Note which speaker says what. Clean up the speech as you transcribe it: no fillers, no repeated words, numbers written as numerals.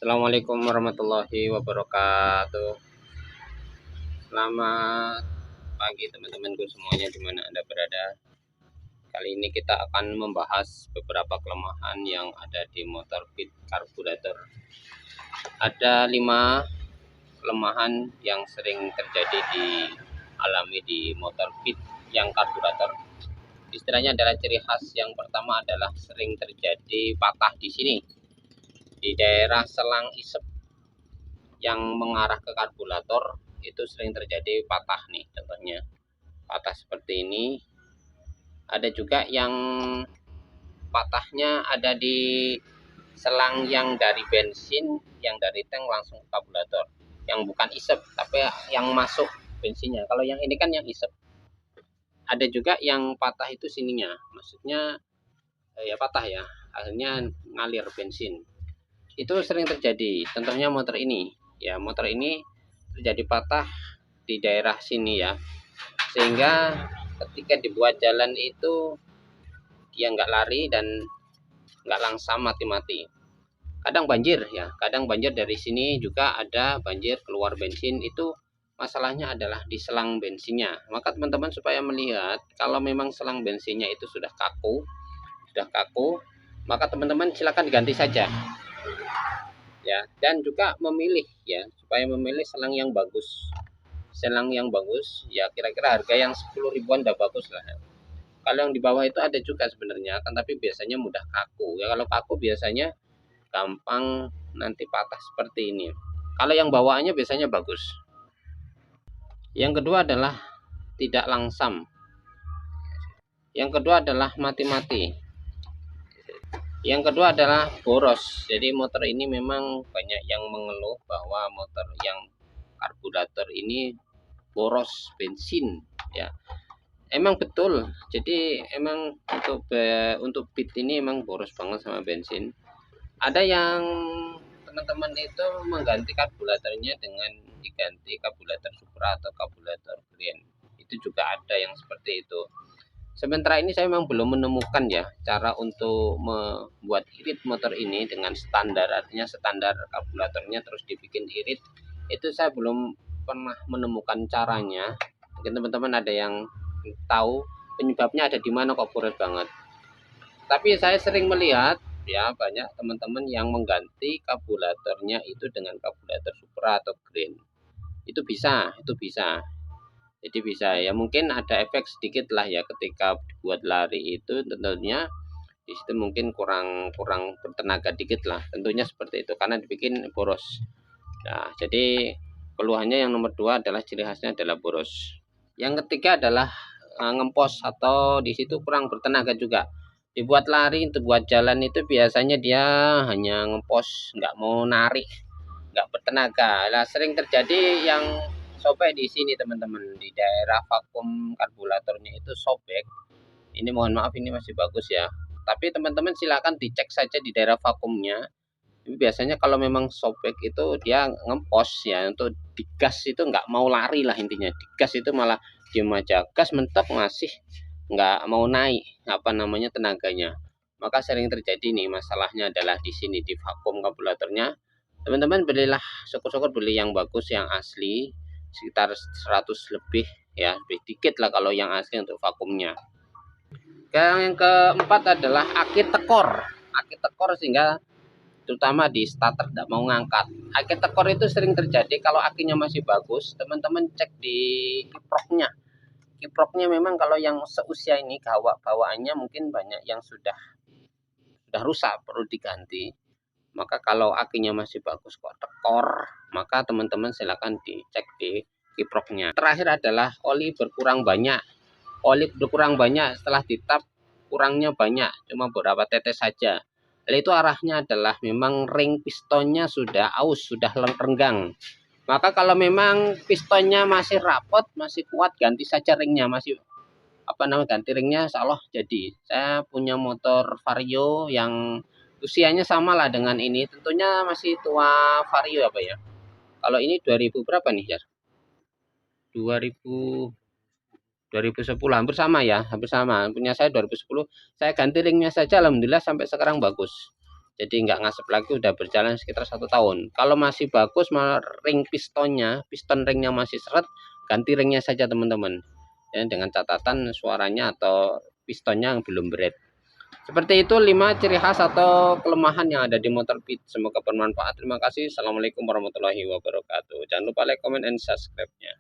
Speaker 1: Assalamualaikum warahmatullahi wabarakatuh. Selamat pagi teman-temanku semuanya di mana Anda berada. Kali ini kita akan membahas beberapa kelemahan yang ada di motor Fit karburator. Ada 5 kelemahan yang sering terjadi dialami di motor Fit yang karburator. Istilahnya adalah ciri khas yang pertama adalah sering terjadi patah di sini, di daerah selang isep yang mengarah ke karburator itu sering terjadi patah nih, contohnya patah seperti ini. Ada juga yang patahnya ada di selang yang dari bensin, yang dari tank langsung ke karburator, yang bukan isep tapi yang masuk bensinnya. Kalau yang ini kan yang isep. Ada juga yang patah itu sininya, maksudnya ya patah ya, akhirnya ngalir bensin. Itu sering terjadi, contohnya motor ini ya, motor ini terjadi patah di daerah sini ya, sehingga ketika dibuat jalan itu dia nggak lari dan nggak langsam mati-mati. Kadang banjir ya, kadang banjir dari sini juga ada banjir keluar bensin. Itu masalahnya adalah di selang bensinnya. Maka teman-teman supaya melihat kalau memang selang bensinnya itu sudah kaku, maka teman-teman silakan diganti saja ya, dan juga memilih ya, supaya memilih selang yang bagus. Selang yang bagus ya, kira-kira harga yang 10 ribuan udah bagus lah. Kalau yang di bawah itu ada juga sebenarnya kan, tapi biasanya mudah kaku ya. Kalau kaku biasanya gampang nanti patah seperti ini. Kalau yang bawaannya biasanya bagus. Yang kedua adalah tidak langsam. Yang kedua adalah mati-mati. Yang kedua adalah boros. Jadi motor ini memang banyak yang mengeluh bahwa motor yang karburator ini boros bensin ya. Emang betul. Jadi emang untuk Fit ini emang boros banget sama bensin. Ada yang teman-teman itu mengganti karburatornya dengan diganti karburator Supra atau karburator Green. Itu juga ada yang seperti itu. Sementara ini saya memang belum menemukan ya cara untuk membuat irit motor ini dengan standar, artinya standar karburatornya terus dibikin irit. Itu saya belum pernah menemukan caranya. Mungkin teman-teman ada yang tahu penyebabnya ada di mana kok boros banget. Tapi saya sering melihat ya banyak teman-teman yang mengganti karburatornya itu dengan karburator Supra atau Green. Itu bisa. Jadi bisa ya, mungkin ada efek sedikit lah ya ketika buat lari itu, tentunya di situ mungkin kurang bertenaga dikit lah, tentunya seperti itu karena dibikin boros. Nah, jadi keluhannya yang nomor 2 adalah ciri khasnya adalah boros. Yang ketiga adalah ngempos atau di situ kurang bertenaga juga. Dibuat lari untuk buat jalan itu biasanya dia hanya ngempos, nggak mau narik, nggak bertenaga. Nah, sering terjadi yang sobek di sini teman-teman, di daerah vakum karburatornya itu sobek. Ini mohon maaf, ini masih bagus ya, tapi teman-teman silakan dicek saja di daerah vakumnya. Biasanya kalau memang sobek itu dia ngempos ya, untuk digas itu nggak mau lari lah intinya. Digas itu malah diem aja, gas mentok masih nggak mau naik tenaganya. Maka sering terjadi nih, masalahnya adalah di sini di vakum karburatornya. Teman-teman belilah, syukur-syukur beli yang bagus, yang asli, sekitar 100 lebih ya, lebih dikit lah kalau yang asli untuk vakumnya. Yang keempat adalah aki tekor sehingga terutama di starter tidak mau ngangkat. Aki tekor itu sering terjadi kalau akinya masih bagus. Teman-teman cek di kiproknya memang kalau yang seusia ini bawaannya mungkin banyak yang sudah rusak, perlu diganti. Maka kalau akinya masih bagus kok tekor, maka teman-teman silakan dicek di kiproknya. Terakhir adalah oli berkurang banyak. Oli berkurang banyak setelah ditap, kurangnya banyak, cuma beberapa tetes saja. Itu arahnya adalah memang ring pistonnya sudah aus, sudah renggang. Maka kalau memang pistonnya masih rapot, masih kuat, ganti saja ringnya. Masih ganti ringnya, insya Allah jadi. Saya punya motor Vario yang usianya sama lah dengan ini, tentunya masih tua Vario apa ya. Kalau ini 2000 berapa nih ya? 2010 hampir sama ya, hampir sama. Punya saya 2010, saya ganti ringnya saja alhamdulillah sampai sekarang bagus. jadi nggak ngasep lagi, udah berjalan sekitar 1 tahun. Kalau masih bagus, ring piston ringnya masih seret, ganti ringnya saja teman-teman ya, dengan catatan suaranya atau pistonnya yang belum berat. Seperti itu 5 ciri khas atau kelemahan yang ada di Motorbit. Semoga bermanfaat. Terima kasih. Assalamualaikum warahmatullahi wabarakatuh. Jangan lupa like, comment, and subscribe-nya.